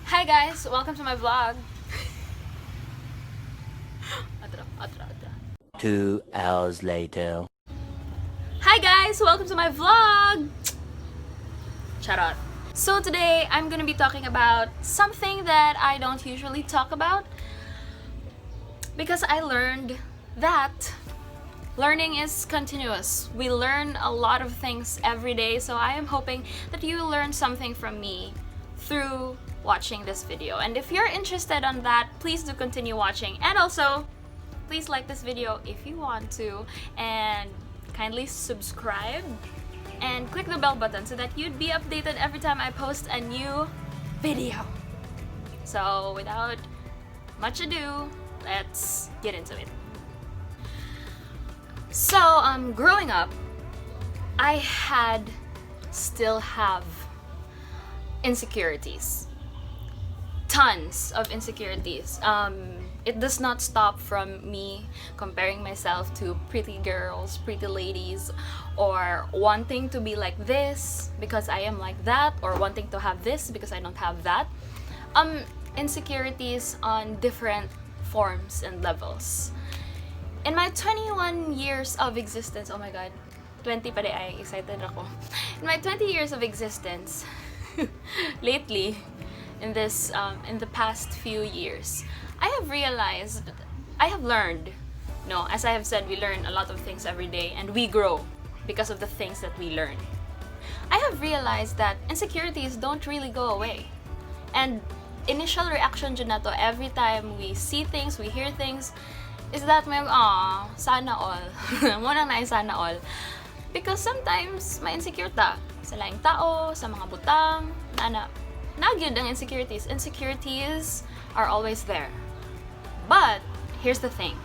Hi guys, welcome to my vlog. 2 hours later. Hi guys, welcome to my vlog. Shout out. So today I'm gonna be talking about something that I don't usually talk about because I learned that learning is continuous. We learn a lot of things every day, so I am hoping that you learn something from me through watching this video. And if you're interested on that, please do continue watching. And also, please like this video if you want to, and kindly subscribe and click the bell button so that you'd be updated every time I post a new video. So without much ado, let's get into it. So, growing up, I still have insecurities. Tons of insecurities. It does not stop from me comparing myself to pretty girls, pretty ladies, or wanting to be like this because I am like that, or wanting to have this because I don't have that. Insecurities on different forms and levels. In my 21 years of existence, oh my god, 20 pa ay excited ako. In my 20 years of existence, lately, in the past few years, I have learned, as I have said, we learn a lot of things every day and we grow because of the things that we learn. I have realized that insecurities don't really go away. And initial reaction dyan na to, every time we see things, we hear things, is that may sana all. Muna na sana all. Because sometimes may insecure ta sa laing tao, sa mga butang, nagyod ang insecurities. Insecurities are always there. But here's the thing.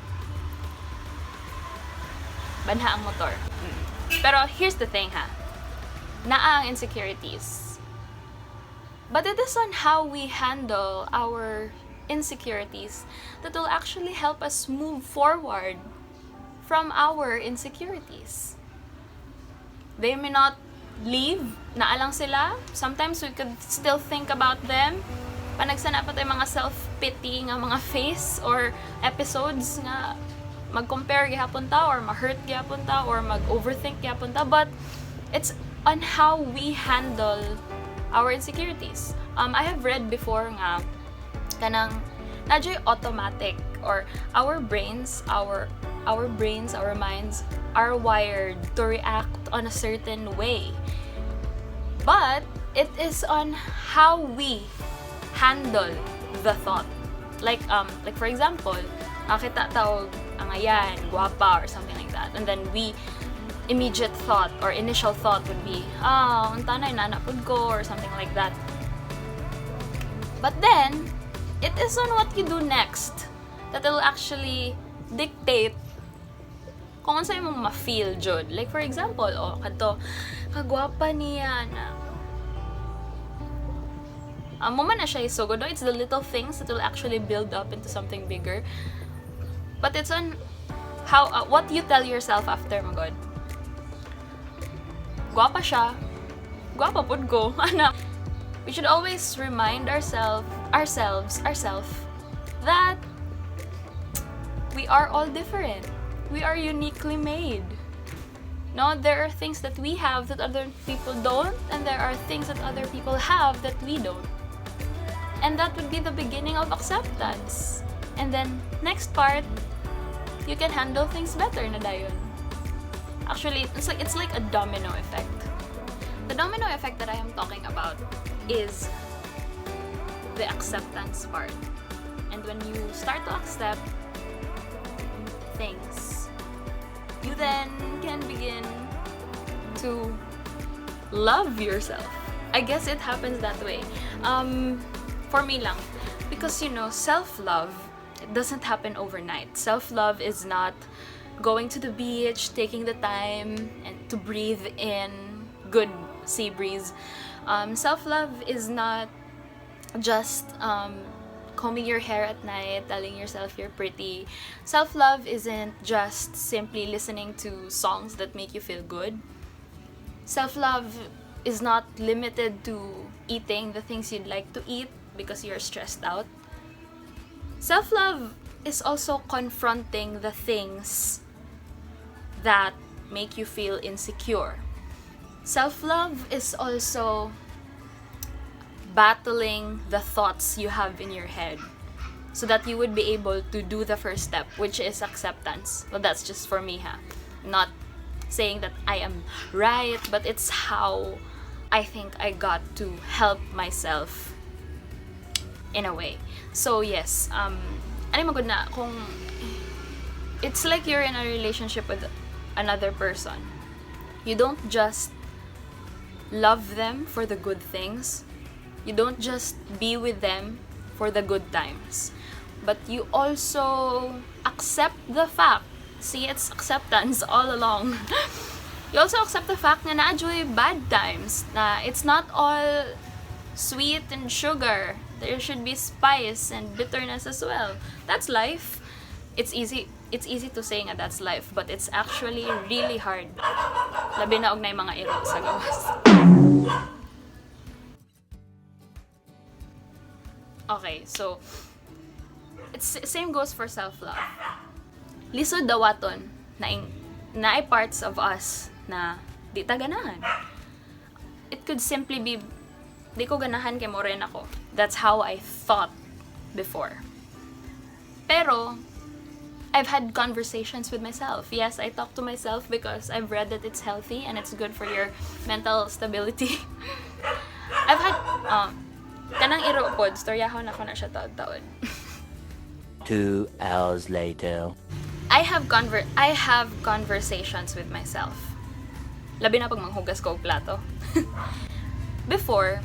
Banha ang motor. Pero here's the thing ha. Naa ang insecurities. But it is on how we handle our insecurities that will actually help us move forward from our insecurities. They may not leave, naalang sila. Sometimes we could still think about them. Panagsana pa tayo mga self-pity nga mga face or episodes nga mag-compare gihapon ta or ma-hurt gihapon ta or mag-overthink gihapon ta, but it's on how we handle our insecurities. I have read before nga kanang nadyo'y automatic, or our brains, our minds are wired to react on a certain way. But it is on how we handle the thought. Like for example, kita tawag ang ayan, guwapa or something like that. And then initial thought would be, unta na inanapod ko or something like that. But then, it is on what you do next that will actually dictate kung ano sa'yo mong ma-feel jud. Like for example, kadto, kagwapa niya na. Mo man na siya isugod, it's the little things that will actually build up into something bigger. But it's on how what you tell yourself after, my god. Gwapa siya. Gwapa pud ko. Ana. We should always remind ourselves that we are all different. We are uniquely made. No, there are things that we have that other people don't, and there are things that other people have that we don't. And that would be the beginning of acceptance. And then, next part, you can handle things better na dayon. Actually, it's like a domino effect. The domino effect that I am talking about is the acceptance part. And when you start to accept things, you then can begin to love yourself. I guess it happens that way. For me lang. Because, self-love, it doesn't happen overnight. Self-love is not going to the beach, taking the time and to breathe in good sea breeze. Self-love is not just combing your hair at night, telling yourself you're pretty. Self-love isn't just simply listening to songs that make you feel good. Self-love is not limited to eating the things you'd like to eat. because you're stressed out. Self-love is also confronting the things that make you feel insecure. Self-love is also battling the thoughts you have in your head so that you would be able to do the first step, which is acceptance. Well, that's just for me, not saying that I am right, but it's how I think I got to help myself in a way. So yes, ano magod na kung it's like you're in a relationship with another person. You don't just love them for the good things. You don't just be with them for the good times. But you also accept the fact. See, it's acceptance all along. You also accept the fact na na-enjoy bad times. Na it's not all sweet and sugar. There should be spice and bitterness as well. That's life. It's easy to say nga that's life, but it's actually really hard. Labi na og nay mga iro sa gawas. Okay, so it's same goes for self-love. Lisod dawaton na ay parts of us na di ta ganahan. It could simply be di ko ganahan kay morena ko. That's how I thought before. Pero I've had conversations with myself. Yes, I talk to myself because I've read that it's healthy and it's good for your mental stability. I've had kanang iro pod storyahon ako na siya taon-taon. 2 hours later. I have conversations with myself. Labi na pag manghugas ko og plato. Before,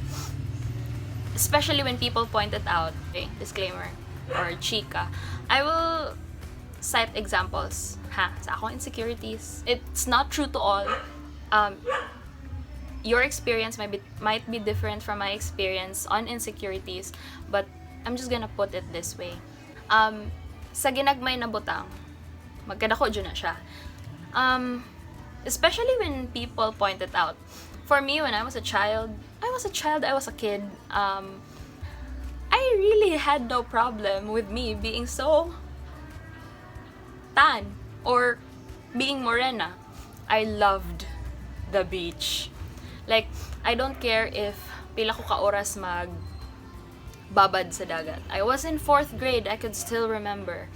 especially when people point it out, okay, disclaimer or chika, I will cite examples sa akong insecurities. It's not true to all. Your experience might be different from my experience on insecurities, but I'm just gonna put it this way. Sa ginagmay na butang, magkadako dyan na siya. Especially when people point it out. For me, when I was a child, I was a kid. I really had no problem with me being so tan or being morena. I loved the beach. Like, I don't care if pila ko ka oras babad sa dagat. I was in 4th grade, I could still remember.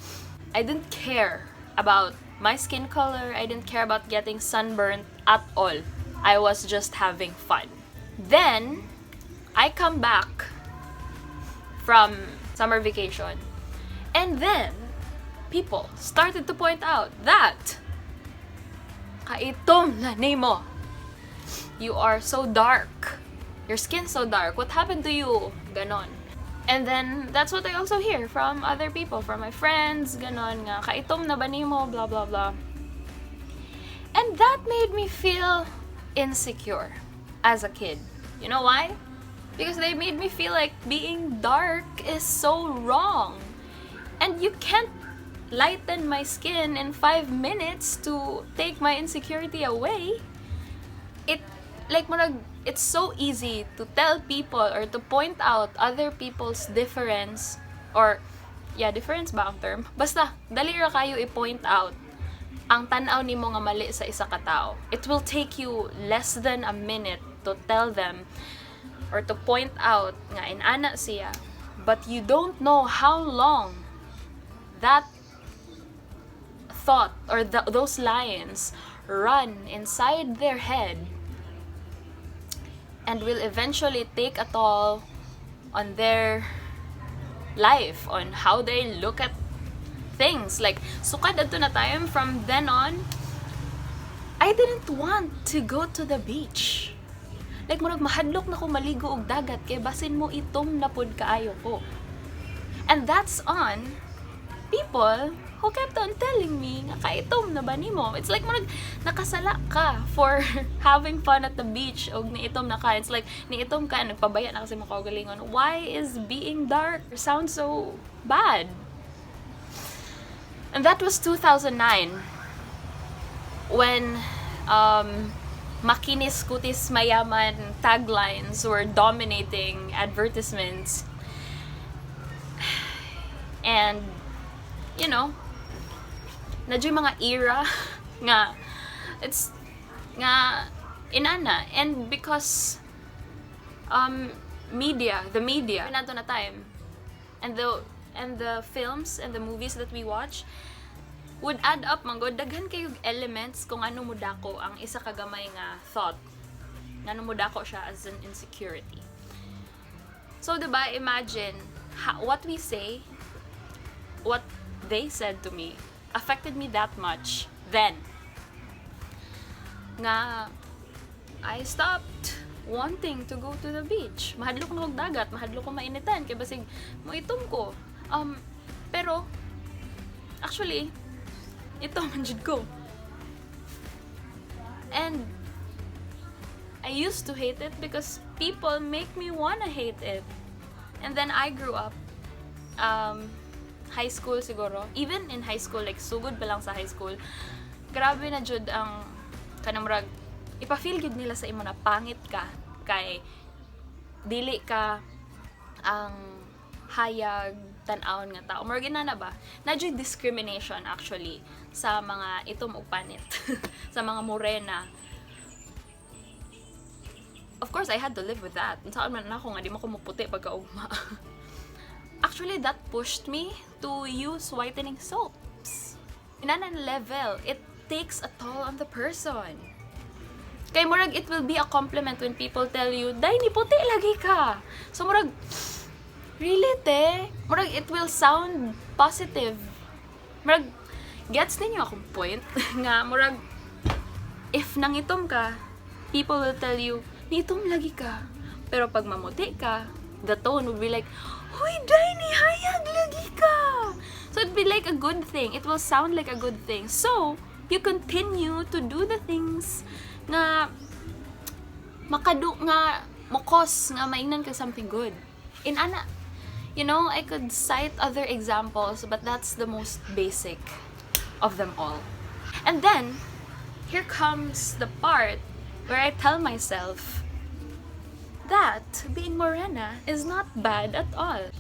I didn't care about my skin color. I didn't care about getting sunburned at all. I was just having fun. Then, I come back from summer vacation. And then, people started to point out that kaitom na nimo. You are so dark. Your skin's so dark. What happened to you? Ganon. And then, that's what I also hear from other people, from my friends, ganon nga, kaitom na ba nimo, blah, blah, blah. And that made me feel insecure as a kid. You know why? Because they made me feel like being dark is so wrong. And you can't lighten my skin in 5 minutes to take my insecurity away. It's so easy to tell people or to point out other people's difference or difference ba ang term? Basta dali ra kayo i-point out ang tan-aw nimo nga mali sa isa ka tao. It will take you less than a minute to tell them or to point out nga inana siya, but you don't know how long that thought or those lines run inside their head and will eventually take a toll on their life, on how they look at things. Like, sukad adto na time, from then on, I didn't want to go to the beach. Like, murag mahadlok na ko maligo og dagat, kay basin mo itom na pud kaayo ko. And that's on people who kept on telling me nga kaitom na ba nimo. It's like murag nakasala ka for having fun at the beach og niitom na ka. It's like niitom ka, nagpabaya na kasi mo kaugalingon. Why is being dark sound so bad? And that was 2009 when makinis kutis mayaman taglines were dominating advertisements. And, you know, nadyo mga era nga, it's, nga, inana. And because, the media, nato na time, and the films and the movies that we watch, would add up manggod daghan kayog elements kung ano mo dako ang isa kagamay nga thought, ano mo dako siya as an insecurity. So diba, imagine what we say, what they said to me affected me that much then nga I stopped wanting to go to the beach. Mahadlok na og dagat, mahadlok ko mainitan kay basig mo itom ko. Pero actually ito man jud ko. And I used to hate it because people make me wanna hate it. And then I grew up, high school siguro. Even in high school, like sugod pa lang sa high school, grabe na jud ang kanang murag ipa-feel gud nila sa imo na pangit ka kay dili ka ang hayag tan-awon nga tao. Murag na ba? Nadyo discrimination actually sa mga itom ug panit. Sa mga morena. Of course, I had to live with that. Saan man ako nga di mo ko maputi pagkaugma. Actually, that pushed me to use whitening soaps. Inanan level, it takes a toll on the person. Kay murag it will be a compliment when people tell you, "Day ni puti lagi ka." So murag really te? Murag it will sound positive. Murag gets ninyo akong point nga murag if nangitom ka, people will tell you, "Nitom lagi ka." Pero pag mamuti ka, the tone would be like, "Huy, day ni hayag lagi ka." So it'd be like a good thing. It will sound like a good thing. So you continue to do the things nga makadu nga mokos nga mainan ka something good. In ana, you know, I could cite other examples, but that's the most basic of them all. And then here comes the part where I tell myself that being morena is not bad at all.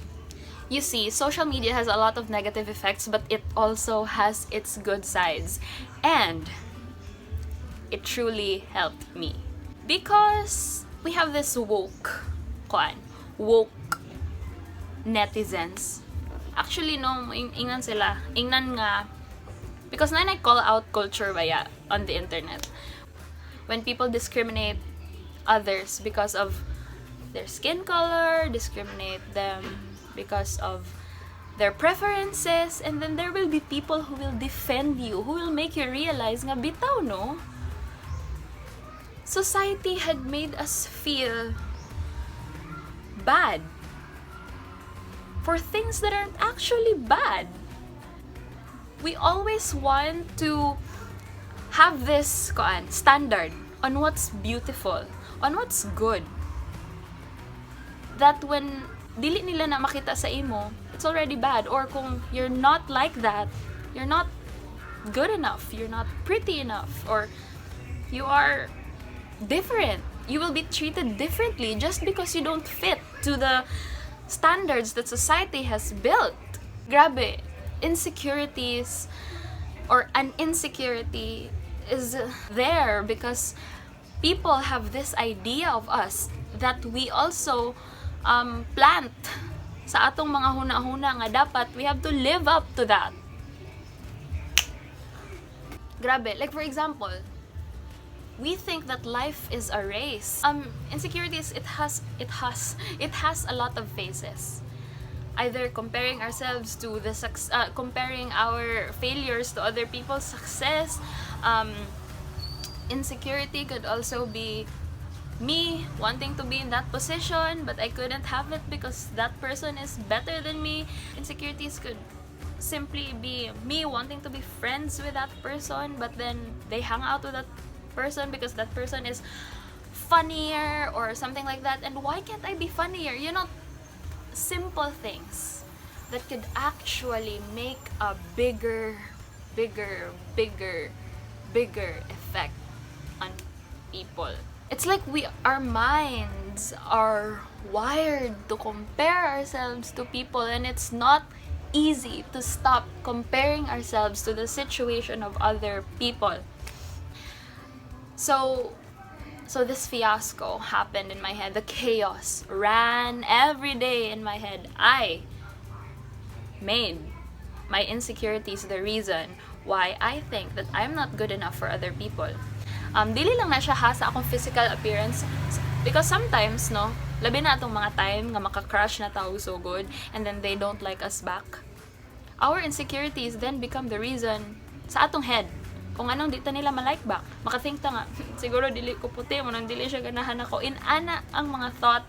You see, social media has a lot of negative effects, but it also has its good sides. And it truly helped me. Because we have this woke netizens. Actually, no, ingnan sila. Ingnan nga. Because na I call out culture baya on the internet. When people discriminate others because of their skin color, discriminate them because of their preferences, and then there will be people who will defend you, who will make you realize nga bitaw no, society had made us feel bad for things that aren't actually bad. We always want to have this standard on what's beautiful, on what's good, that when dili nila na makita sa imo, it's already bad. Or kung you're not like that, you're not good enough, you're not pretty enough, or you are different. You will be treated differently just because you don't fit to the standards that society has built. Grabe, insecurities or an insecurity is there because people have this idea of us that we also plant sa atong mga huna-huna nga dapat we have to live up to that. Grabe, like for example, we think that life is a race. Insecurities, it has a lot of phases. Either comparing ourselves to comparing our failures to other people's success. Insecurity could also be me wanting to be in that position, but I couldn't have it because that person is better than me. Insecurities could simply be me wanting to be friends with that person, but then they hang out with that person because that person is funnier or something like that. And why can't I be funnier? You know, simple things that could actually make a bigger effect on people. It's like our minds are wired to compare ourselves to people, and it's not easy to stop comparing ourselves to the situation of other people. So this fiasco happened in my head. The chaos ran every day in my head. I made my insecurities the reason why I think that I'm not good enough for other people. Dili lang na siya ha sa akong physical appearance, because sometimes, no, labi na atong mga time nga maka-crush na tao so good and then they don't like us back. Our insecurities then become the reason sa atong head kung anong di ta nila malike back. Makathink ta nga, siguro dili ko puti mo nang dili siya ganahan ako. Inana ang mga thought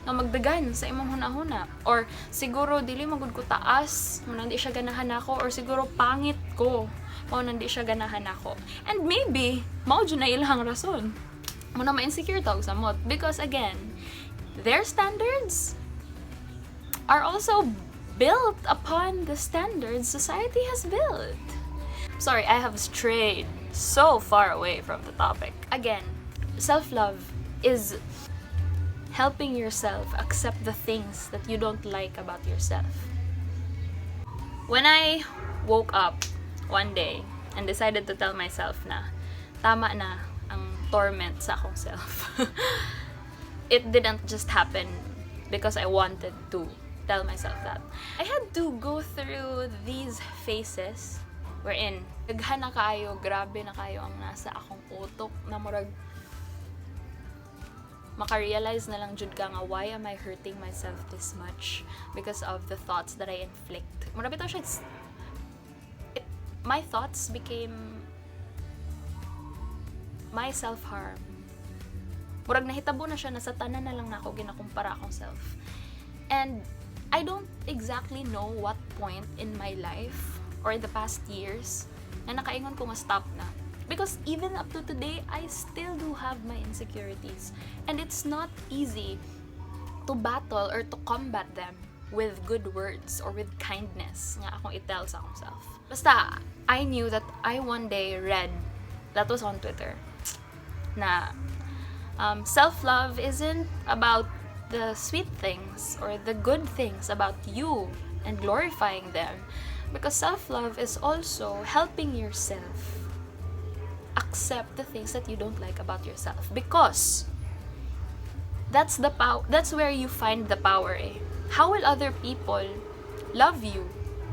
nga magdagan sa imong hunahuna, or siguro dili magud ko taas mo nang di siya ganahan ako, or siguro pangit ko mo nang di siya ganahan ako. And maybe mao jud na ilang rason mo na ma-insecure tawag sa mot, because again, their standards are also built upon the standards society has built. Sorry, I have strayed so far away from the topic. Again, self-love is helping yourself accept the things that you don't like about yourself. When I woke up one day and decided to tell myself na tama na ang torment sa akong self, it didn't just happen because I wanted to tell myself that. I had to go through these phases wherein daghan na kayo, grabe na kayo ang nasa akong utok na murag maka-realize na lang jud ka nga, why am I hurting myself this much because of the thoughts that I inflict. Mura bitaw siya, my thoughts became my self-harm. Murag nahitabo na siya na sa tanan na lang na ako ginakumpara akong self. And I don't exactly know what point in my life or in the past years na nakaingon ko nga stop na. Because even up to today, I still do have my insecurities. And it's not easy to battle or to combat them with good words or with kindness nga akong itel sa akong self. Basta, I knew that I one day read, that was on Twitter, na self-love isn't about the sweet things or the good things about you and glorifying them. Because self-love is also helping yourself accept the things that you don't like about yourself, because that's where you find the power. How will other people love you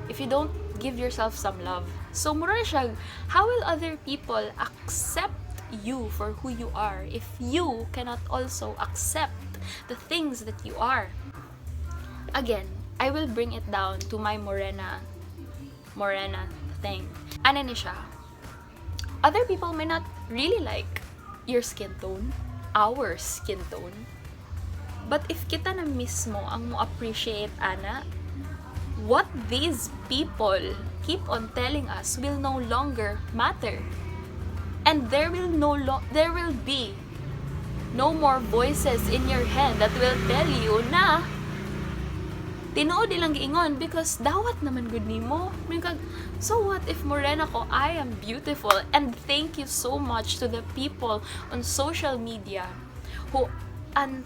if you don't give yourself some love? So mura siya, how will other people accept you for who you are if you cannot also accept the things that you are? Again, I will bring it down to my morena thing. Ano ni siya? Other people may not really like your skin tone, our skin tone. But if kita na mismo ang mo appreciate ana, what these people keep on telling us will no longer matter. And there will be no more voices in your head that will tell you na tinuod ilang giingon because dawat naman good nimo. So what if morena ko, I am beautiful? And thank you so much to the people on social media who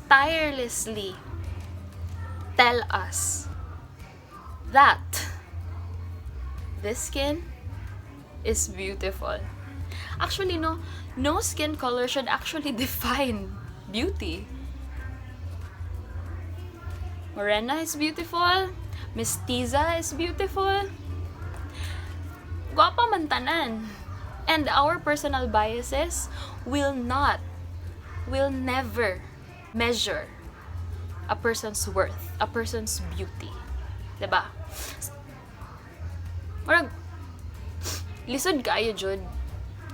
tirelessly tell us that this skin is beautiful. Actually, no skin color should actually define beauty. Morena is beautiful. Mestiza is beautiful. Guwapa man tanan. And our personal biases will never measure a person's worth, a person's beauty. Diba? Marag, lisod kayo jud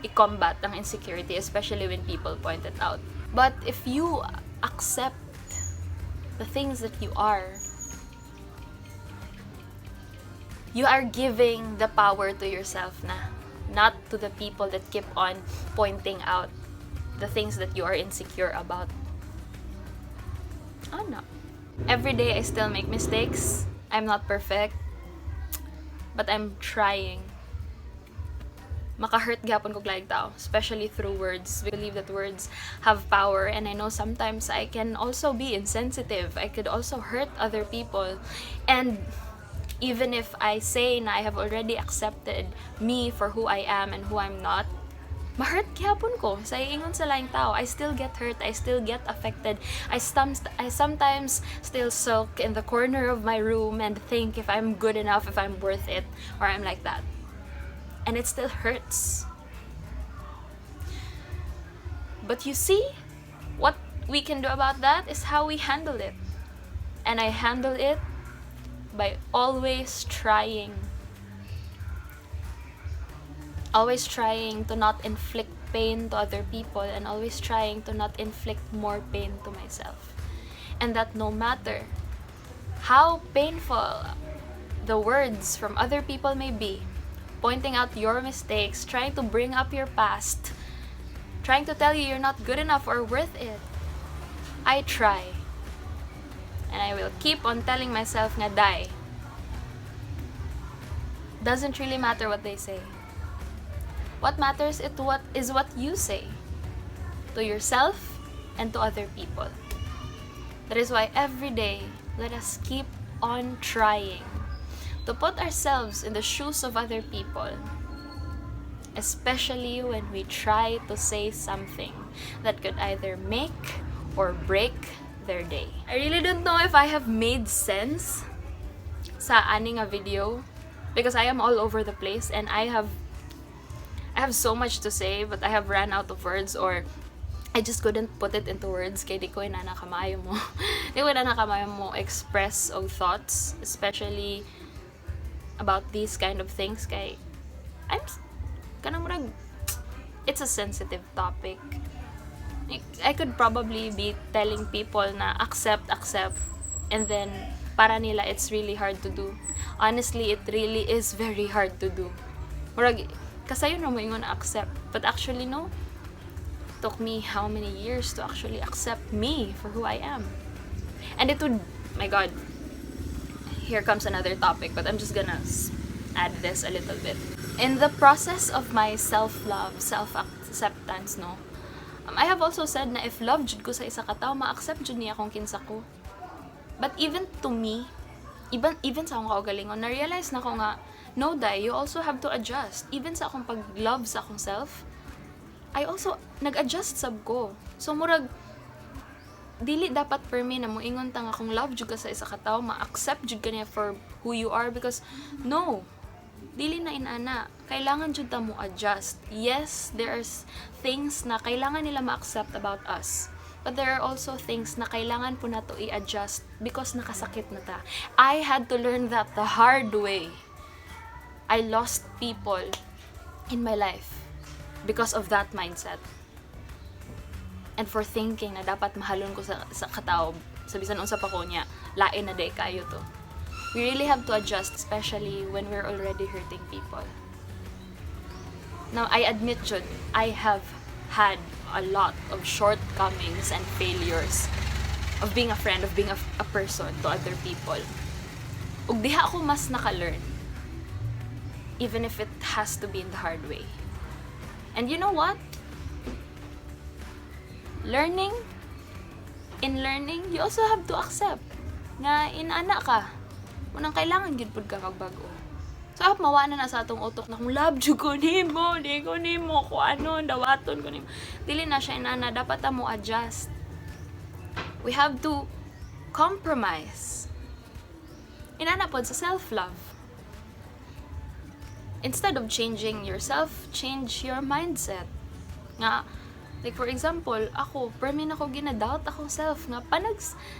i-combat ang insecurity, especially when people point it out. But if you accept the things that you are giving the power to yourself na, not to the people that keep on pointing out the things that you are insecure about. Ano? Every day I still make mistakes. I'm not perfect, but I'm trying. Maka-hurt gapon ko like tao, especially through words. We believe that words have power, and I know sometimes I can also be insensitive. I could also hurt other people. And Even if I say na I have already accepted me for who I am and who I'm not, ma-hurt gyapon ko sa iingon sa laing tao. I still get hurt, I still get affected. I sometimes still sulk in the corner of my room and think if I'm good enough, if I'm worth it, or I'm like that. And it still hurts. But you see, what we can do about that is how we handle it. And I handle it by always trying to not inflict pain to other people, and always trying to not inflict more pain to myself. And that no matter how painful the words from other people may be, pointing out your mistakes, trying to bring up your past, trying to tell you you're not good enough or worth it, I try. And I will keep on telling myself nga die. Doesn't really matter what they say. What matters is what you say to yourself and to other people. That is why every day, let us keep on trying to put ourselves in the shoes of other people, especially when we try to say something that could either make or break their day. I really don't know if I have made sense sa ani nga video, because I am all over the place and I have so much to say, but I have ran out of words, or I just couldn't put it into words kay di ko na nakamayo mo. Di ko na nakamayo mo express og thoughts, especially about these kind of things kay it's a sensitive topic. I could probably be telling people na accept, and then para nila it's really hard to do. Honestly, it really is very hard to do. Murag kasayon na mo ingon accept, but actually no. Took me how many years to actually accept me for who I am. And it would, my God, here comes another topic, but I'm just gonna add this a little bit. In the process of my self-love, self-acceptance, no, I have also said na if love jud ko sa isa ka tao, ma-accept jud niya akong kinsa ko. But even to me, even sa akong kaugalingon, na-realize na ko nga, no, Day, you also have to adjust. Even sa akong pag-love sa akong self, I also nag-adjust sab ko. So murag dili dapat per me na moingon ta nga kung love jud ka sa isa ka tawo, ma-accept jud ka niya for who you are, because no, dili na inana. Kailangan jud ta mo adjust. Yes, there are things na kailangan nila ma-accept about us. But there are also things na kailangan po na to i-adjust because nakasakit na ta. I had to learn that the hard way. I lost people in my life because of that mindset. And for thinking na dapat mahalon ko sa katao, sa bisan unsa pa ko niya, lain na day kayo to. We really have to adjust, especially when we're already hurting people. Now, I admit, Jud, I have had a lot of shortcomings and failures of being a friend, of being a person to other people. Ug diha ako mas naka-learn, even if it has to be in the hard way. And you know what? In learning, you also have to accept nga inana ka. Unang kailangan gid pud ka magbago. So, mawana na sa atong utok na kung love jud ko nimo, di ko nimo, ko ano, dawaton ko nimo. Dili na siya inana, dapat mo adjust. We have to compromise. Inana pod sa self-love. Instead of changing yourself, change your mindset. Nga, like for example, ako, permin ako ginadoubt akong self nga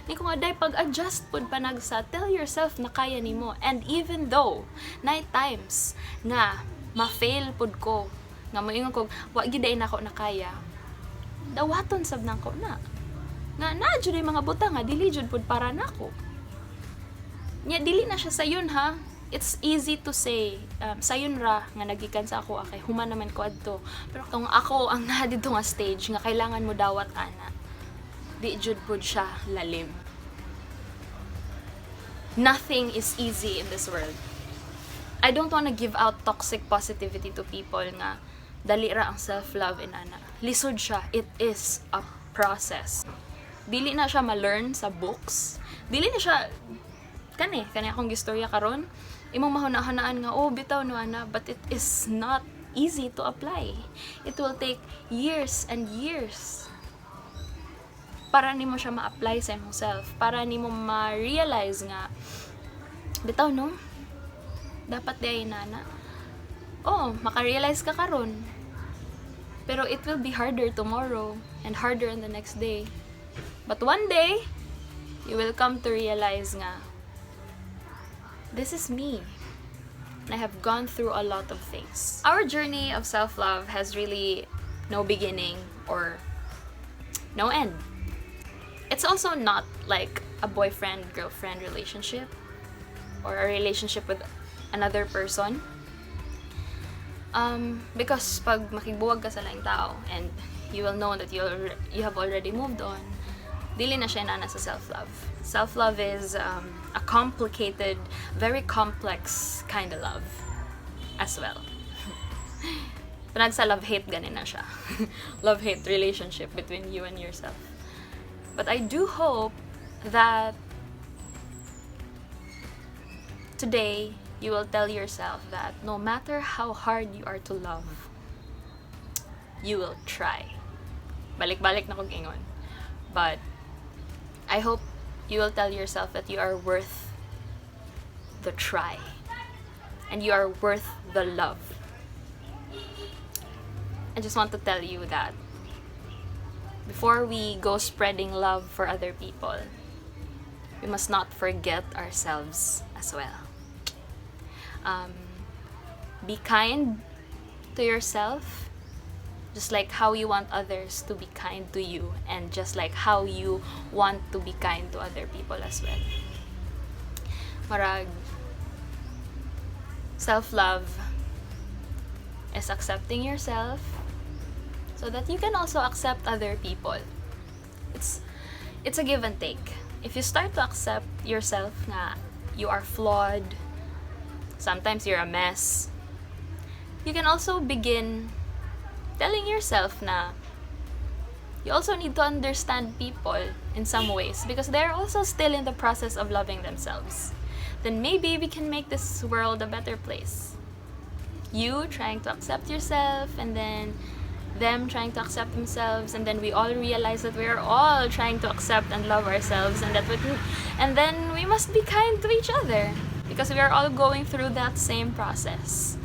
ni ko nga day pag-adjust pod panagsa, tell yourself na kaya nimo. And even though night times nga ma-fail pod ko, nga moingon ko wa gid ay nako na kaya, dawaton sab nako na. Nga na jud mga butang nga dili jud pod para nako. Nya dili na siya sayon ha. It's easy to say, sayon ra nga nagikan sa ako, akay human naman ko adto. Pero kung ako ang na dito nga stage nga kailangan mo dawat ana, di jud pud siya lalim. Nothing is easy in this world. I don't wanna give out toxic positivity to people nga dali ra ang self-love inana. Lisod siya, it is a process. Dili na siya ma-learn sa books. Dili na siya kani akong gistorya karon, imong mahuna-hunaan nga, oh, bitaw no ana, but it is not easy to apply. It will take years and years para nimo siya ma-apply sa imong self, para nimo ma-realize nga, bitaw no, dapat di ay nana. Oh, maka-realize ka karon. Pero it will be harder tomorrow and harder on the next day. But one day, you will come to realize nga, this is me. And I have gone through a lot of things. Our journey of self-love has really no beginning or no end. It's also not like a boyfriend-girlfriend relationship or a relationship with another person. Because pag makigbuwag ka sa laing tao and you will know that you have already moved on, dili na siya nana sa self-love. Self-love is a complicated, very complex kind of love as well. Panag sa love-hate, ganin na siya. Love-hate relationship between you and yourself. But I do hope that today, you will tell yourself that no matter how hard you are to love, you will try. Balik-balik na kong ingon. But I hope you will tell yourself that you are worth the try. And you are worth the love. I just want to tell you that before we go spreading love for other people, we must not forget ourselves as well. Be kind to yourself, just like how you want others to be kind to you, and just like how you want to be kind to other people as well. Marag, self-love is accepting yourself so that you can also accept other people. It's a give and take. If you start to accept yourself nga you are flawed, sometimes you're a mess, you can also begin telling yourself na you also need to understand people in some ways because they're also still in the process of loving themselves. Then maybe we can make this world a better place. You trying to accept yourself, and then them trying to accept themselves, and then we all realize that we are all trying to accept and love ourselves, and then we must be kind to each other because we are all going through that same process.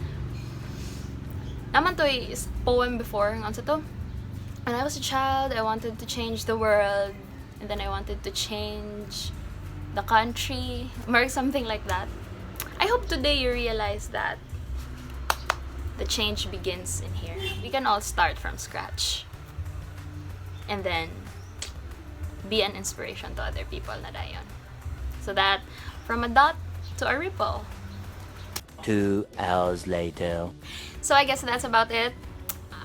Naman to is poem before, ngansa to? When I was a child, I wanted to change the world, and then I wanted to change the country, or something like that. I hope today you realize that the change begins in here. We can all start from scratch. And then be an inspiration to other people na dayon. So that from a dot to a ripple. 2 hours later. So I guess that's about it.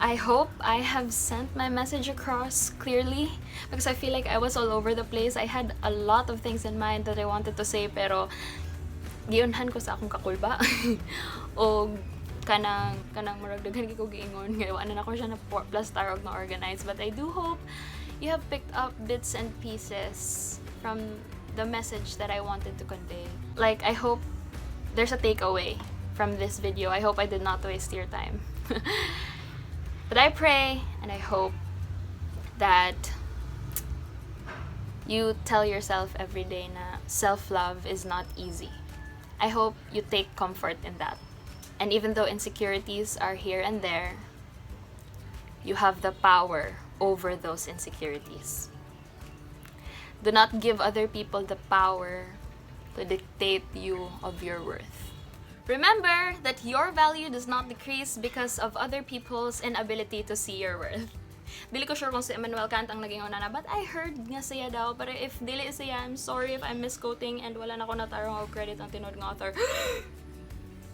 I hope I have sent my message across clearly because I feel like I was all over the place. I had a lot of things in mind that I wanted to say pero giunhan ko sa akong kakulba. O kanang murag daghan gyud ko giingon nga wala na ako siya na plus tarog na organized, but I do hope you have picked up bits and pieces from the message that I wanted to convey. Like, I hope there's a takeaway from this video. I hope I did not waste your time. But I pray and I hope that you tell yourself every day na self-love is not easy. I hope you take comfort in that. And even though insecurities are here and there, you have the power over those insecurities. Do not give other people the power to dictate you of your worth. Remember that your value does not decrease because of other people's inability to see your worth. Dili ko sure kung si Emmanuel Kant ang naging una na, but I heard nga siya daw. Pero if dili siya, I'm sorry if I'm misquoting and wala na ko natarong og credit ang tinod nga author.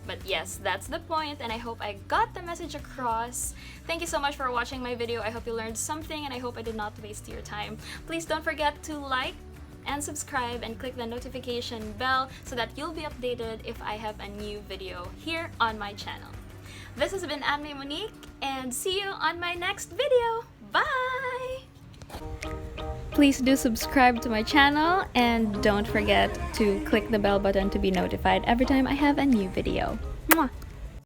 But yes, that's the point, and I hope I got the message across. Thank you so much for watching my video. I hope you learned something, and I hope I did not waste your time. Please don't forget to like and subscribe and click the notification bell so that you'll be updated if I have a new video here on my channel. This has been Mae Monique, and see you on my next video. Bye! please do subscribe to my channel and don't forget to click the bell button to be notified every time I have a new video. Mwah!